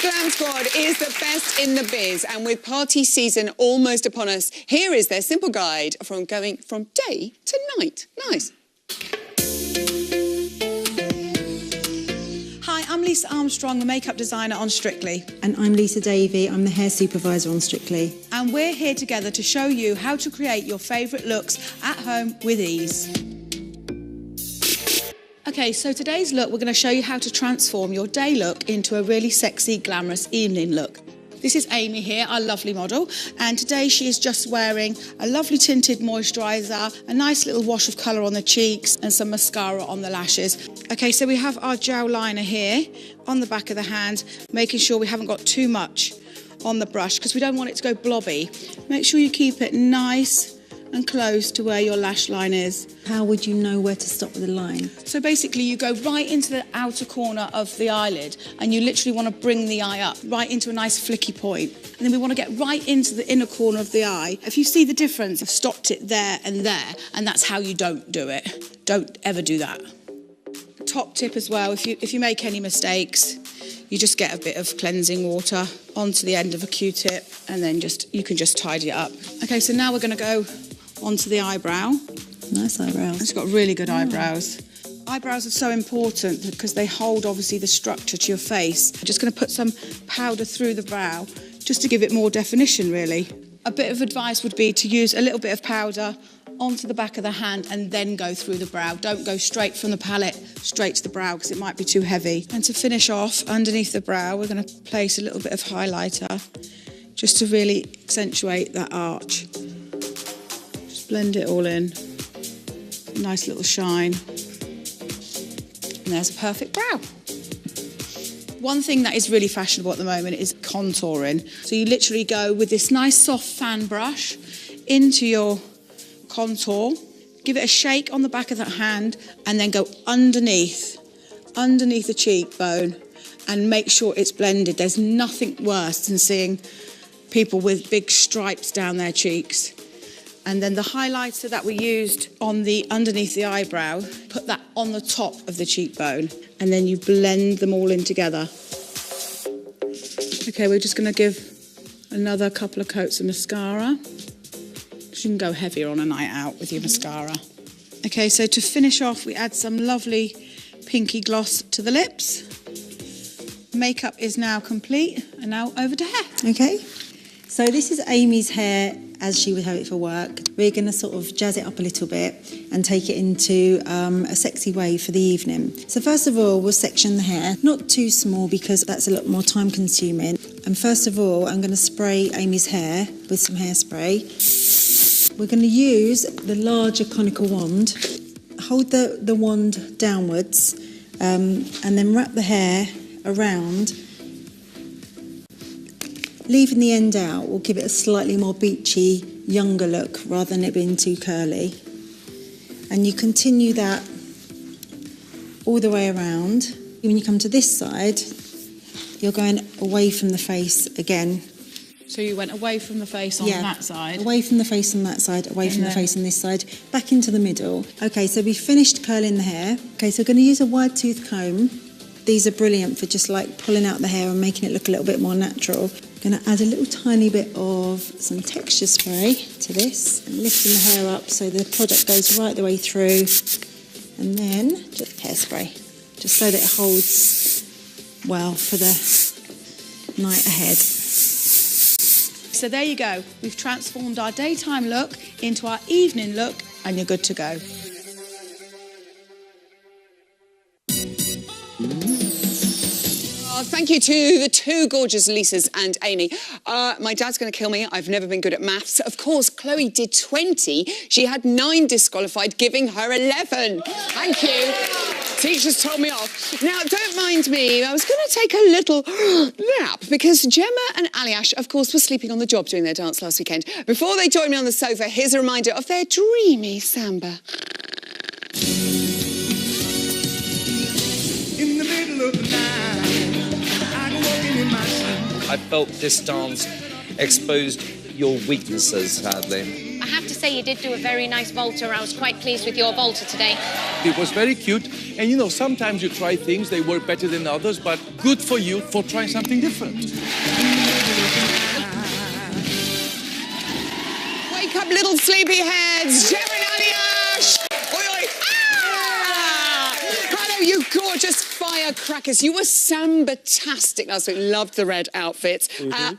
Glam Squad is the best in the biz, and with party season almost upon us, here is their simple guide from going from day to night. Nice. Hi, I'm Lisa Armstrong, the makeup designer on Strictly. And I'm Lisa Davey, I'm the hair supervisor on Strictly. And we're here together to show you how to create your favourite looks at home with ease. Okay, so today's look, we're going to show you how to transform your day look into a really sexy, glamorous evening look. This is Amy here, our lovely model, and today she is just wearing a lovely tinted moisturiser, a nice little wash of colour on the cheeks and some mascara on the lashes. Okay, so we have our gel liner here on the back of the hand, making sure we haven't got too much on the brush because we don't want it to go blobby. Make sure you keep it nice and close to where your lash line is. How would you know where to stop with the line? So basically you go right into the outer corner of the eyelid and you literally want to bring the eye up right into a nice flicky point. And then we want to get right into the inner corner of the eye. If you see the difference, I've stopped it there, and that's how you don't do it. Don't ever do that. Top tip as well, if you make any mistakes, you just get a bit of cleansing water onto the end of a Q-tip and then you can just tidy it up. Okay, so now we're going to go onto the eyebrow. Nice eyebrows. It's got really good eyebrows. Eyebrows are so important because they hold, obviously, the structure to your face. I'm just going to put some powder through the brow just to give it more definition, really. A bit of advice would be to use a little bit of powder onto the back of the hand and then go through the brow. Don't go straight from the palette straight to the brow because it might be too heavy. And to finish off, underneath the brow, we're going to place a little bit of highlighter just to really accentuate that arch. Blend it all in. Nice little shine. And there's a perfect brow. One thing that is really fashionable at the moment is contouring. So you literally go with this nice soft fan brush into your contour, give it a shake on the back of that hand, and then go underneath the cheekbone and make sure it's blended. There's nothing worse than seeing people with big stripes down their cheeks. And then the highlighter that we used on the underneath the eyebrow, put that on the top of the cheekbone, and then you blend them all in together. Okay, we're just going to give another couple of coats of mascara. You can go heavier on a night out with your mascara. Okay, so to finish off, we add some lovely pinky gloss to the lips. Makeup is now complete, and now over to hair. Okay, so this is Amy's hair as she would have it for work. We're going to sort of jazz it up a little bit and take it into a sexy way for the evening. So first of all, we'll section the hair, not too small because that's a lot more time consuming. And first of all, I'm going to spray Amy's hair with some hairspray. We're going to use the larger conical wand, hold the wand downwards, and then wrap the hair around. Leaving the end out will give it a slightly more beachy, younger look rather than it being too curly. And you continue that all the way around. When you come to this side, you're going away from the face again. So you went away from the face on that side? Away from the face on that side, away from the face on this side, back into the middle. Okay, so we've finished curling the hair. Okay, so we're going to use a wide tooth comb. These are brilliant for just like pulling out the hair and making it look a little bit more natural. Going to add a little tiny bit of some texture spray to this and lifting the hair up so the product goes right the way through, and then just hairspray just so that it holds well for the night ahead. So there you go, we've transformed our daytime look into our evening look and you're good to go. Thank you to the two gorgeous Lisas and Amy. My dad's going to kill me. I've never been good at maths. Of course, Chloe did 20. She had 9 disqualified, giving her 11. Thank you. Teachers told me off. Now, don't mind me. I was going to take a little nap because Gemma and Aljaz, of course, were sleeping on the job doing their dance last weekend. Before they joined me on the sofa, here's a reminder of their dreamy samba. In the middle of the night, I felt this dance exposed your weaknesses, sadly. I have to say you did do a very nice vaulter. I was quite pleased with your vaulter today. It was very cute. And you know, sometimes you try things, they work better than others, but good for you for trying something different. Wake up, little sleepyheads. Gemma and Aljaz. Oi, oi. Ah! Hello, you gorgeous firecrackers. You were samba-tastic last week. Loved the red outfits.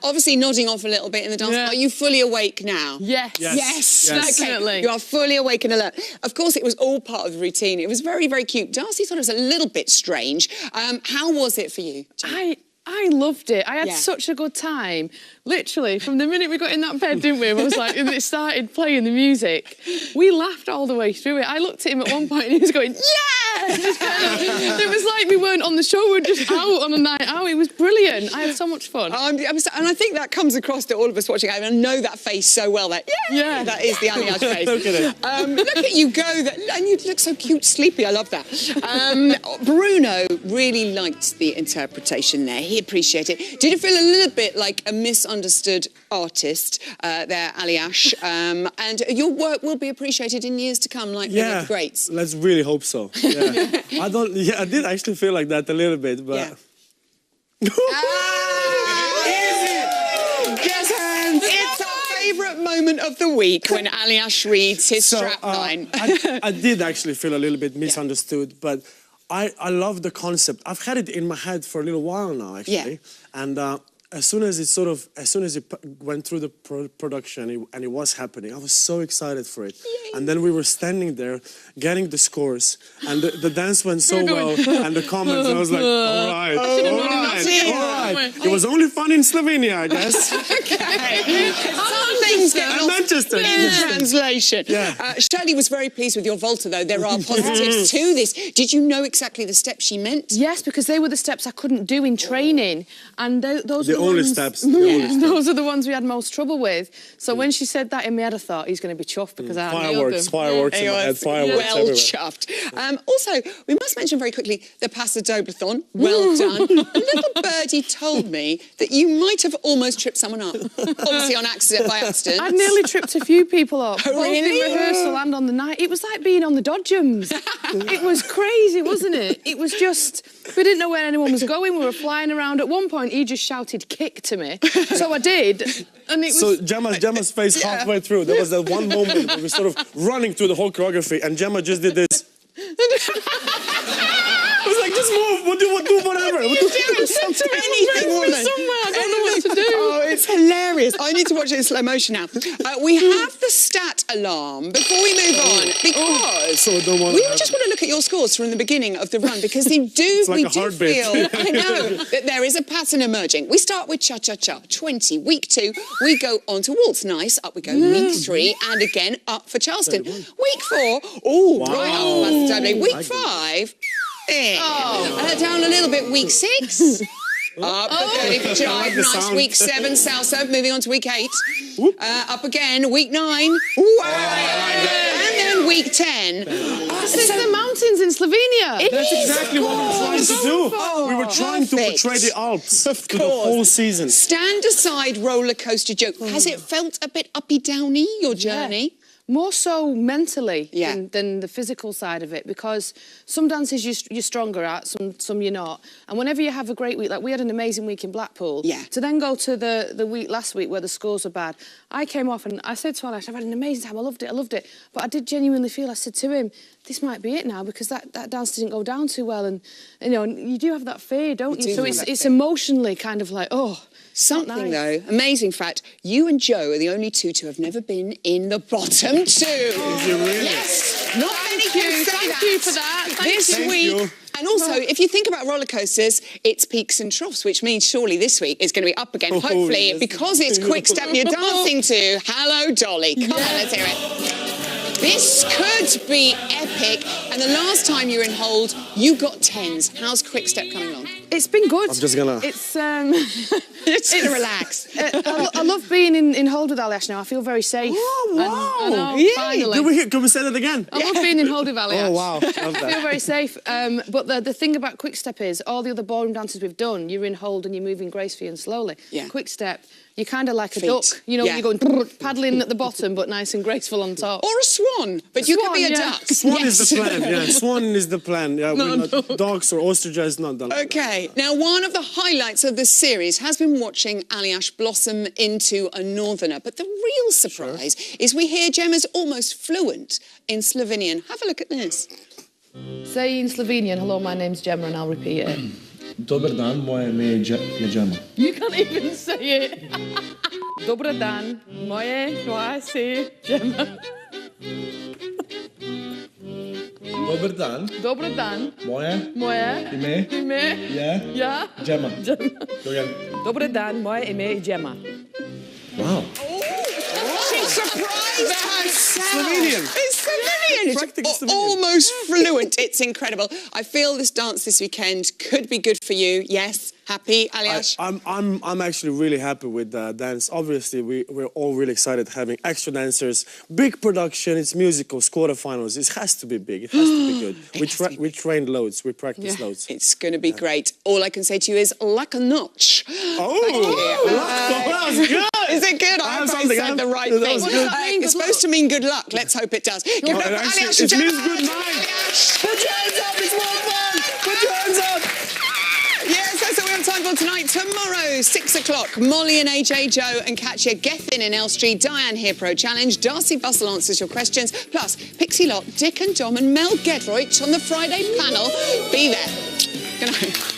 Obviously nodding off a little bit in the dance. Yeah. Are you fully awake now? Yes. Yes. Definitely. Okay. You are fully awake and alert. Of course, it was all part of the routine. It was very, very cute. Darcy thought it was a little bit strange. How was it for you, Gemma? I loved it. I had Yeah. such a good time. Literally, from the minute we got in that bed, didn't we? I was like, and it started playing the music. We laughed all the way through it. I looked at him at one point and he was going, yeah! It was like we weren't on the show, we were just out on a night out. It was brilliant. I had so much fun. And I think that comes across to all of us watching. I know that face so well. That Yeah. that is the Aljaz face. Look at it. Look at you go, and you look so cute, sleepy. I love that. Bruno really liked the interpretation there. He appreciated it. Did it feel a little bit like a misunderstood artist there, Aljaz? And your work will be appreciated in years to come, like many of the greats. Let's really hope so. Yeah. I did actually feel like that a little bit, but... Yeah. Yes, hands. It's our favourite moment of the week when Aljaz reads his strap line. I did actually feel a little bit misunderstood, but I love the concept. I've had it in my head for a little while now, actually. Yeah. And as soon as it went through the production and it was happening, I was so excited for it. Yay. And then we were standing there getting the scores, and the dance went so well, and the comments, and I was like, all right, all right. It was only fun in Slovenia, I guess. Okay. Some things get lost Manchester. in translation. Yeah. Shirley was very pleased with your vaulter, though. There are positives to this. Did you know exactly the steps she meant? Yes, because they were the steps I couldn't do in training. And those The were the only ones, steps. Those are the ones we had most trouble with. So when she said that in my head, I thought, he's going to be chuffed because I nailed them. Fireworks in my head, fireworks well everywhere. chuffed. Also, we must mention very quickly the Paso Doblathon. Well done. A little birdie told me that you might have almost tripped someone up. Obviously on accident, by accident. I'd nearly tripped a few people up, both really? in rehearsal and on the night. It was like being on the Dodgems. It was crazy, wasn't it? It was just, we didn't know where anyone was going. We were flying around. At one point, he just shouted kick to me. So I did. And it was... So Gemma's face halfway through, there was that one moment where we were sort of running through the whole choreography, and Gemma just did this. I was like, just move, we'll do whatever. We'll do anything, woman. I don't know what to do. Oh, it's hilarious. I need to watch it in slow motion now. We have the stat alarm before we move on, because So I don't want we to just want to look at your scores from the beginning of the run, because we do like a heartbeat. feel, I know, that there is a pattern emerging. We start with cha-cha-cha, 20. Week 2, we go on to waltz. Nice, up we go. Week 3, and again, up for Charleston. Week 4, right up past the table. Week 5, down a little bit. Week 6. Up again, jive, nice. Week 7, salsa. Moving on to week 8. Up again, week 9. Wow. And then week 10. It's the mountains in Slovenia. That's exactly what we were trying to do. We were trying to portray the Alps to the whole season. Stand aside roller coaster joke. Has it felt a bit uppy-downy, your journey? More so mentally Yeah. than the physical side of it, because some dances you're stronger at, some you're not. And whenever you have a great week, like we had an amazing week in Blackpool, Yeah. to then go to the week last week where the scores were bad, I came off and I said to Aljaz, I've had an amazing time, I loved it. But I did genuinely feel, I said to him, this might be it now, because that dance didn't go down too well. And, you know, you do have that fear, don't you? So it's emotionally kind of like, oh... Something, though, amazing fact, you and Joe are the only two to have never been in the bottom 2. Is it really? Yes. Not many can say that. Thank you for that. This week... And also, if you think about roller coasters, it's peaks and troughs, which means surely this week is going to be up again, hopefully, yes. because it's quick step and you're dancing to Hello, Dolly. Come on, let's hear it. This could be epic. And the last time you were in hold, you got 10s. How's Quick Step coming along? It's been good. I'm just gonna... It's Just gonna relax. I love being in hold with Aljaz now. I feel very safe. Oh, wow. I know, Yay. finally. Can we say that again? I love being in hold with Aljaz. Oh, wow. Love I that. feel very safe. But the thing about Quick Step is, all the other ballroom dances we've done, you're in hold and you're moving gracefully and slowly. Yeah. Quick Step, you're kind of like a Feet. duck. You know, Yeah. you're going paddling at the bottom, but nice and graceful on top. Or a swan, but you could be a Swan, yeah. duck. Swan Yes. is the plan, yeah. Swan is the plan. Yeah, we're not, dogs or ostriches, not done. Okay, now one of the highlights of this series has been watching Aljaz blossom into a northerner, but the real surprise is we hear Gemma's almost fluent in Slovenian. Have a look at this. Say in Slovenian, hello, my name's Gemma, and I'll repeat it. Dober dan, moje ime je Gemma. You can't even say it. Dober dan, moje si Gemma. Dober dan, Dober dan, moje moje ime je je Gemma. Go again. Dober dan, moje ime je Gemma. Wow. She surprised herself. Slovenian. It's Slovenian. Practically It's Slovenian. almost fluent. It's incredible. I feel this dance this weekend could be good for you. Yes. Happy, Aljaz? I'm actually really happy with the dance. Obviously, we're all really excited having extra dancers, big production. It's musicals, quarterfinals. It has to be big. It has to be good. We trained loads. We practiced loads. It's going to be great. All I can say to you is like a notch. Oh, that was good. Is it good? I have hope I something. said the right That thing. was good. It's supposed to mean good luck. Let's hope it does. Give it up for actually, Aljaz it and means Gemma. good night. Put your hands up. It's more fun. Put your hands up. Yes, that's what we have time for tonight. Tomorrow, 6 o'clock, Molly and AJ Joe and Katja Gethin in Elstree, Diane here Pro Challenge, Darcy Bustle answers your questions, plus Pixie Lott, Dick and Dom and Mel Gedroych on the Friday panel. Be there. Good night.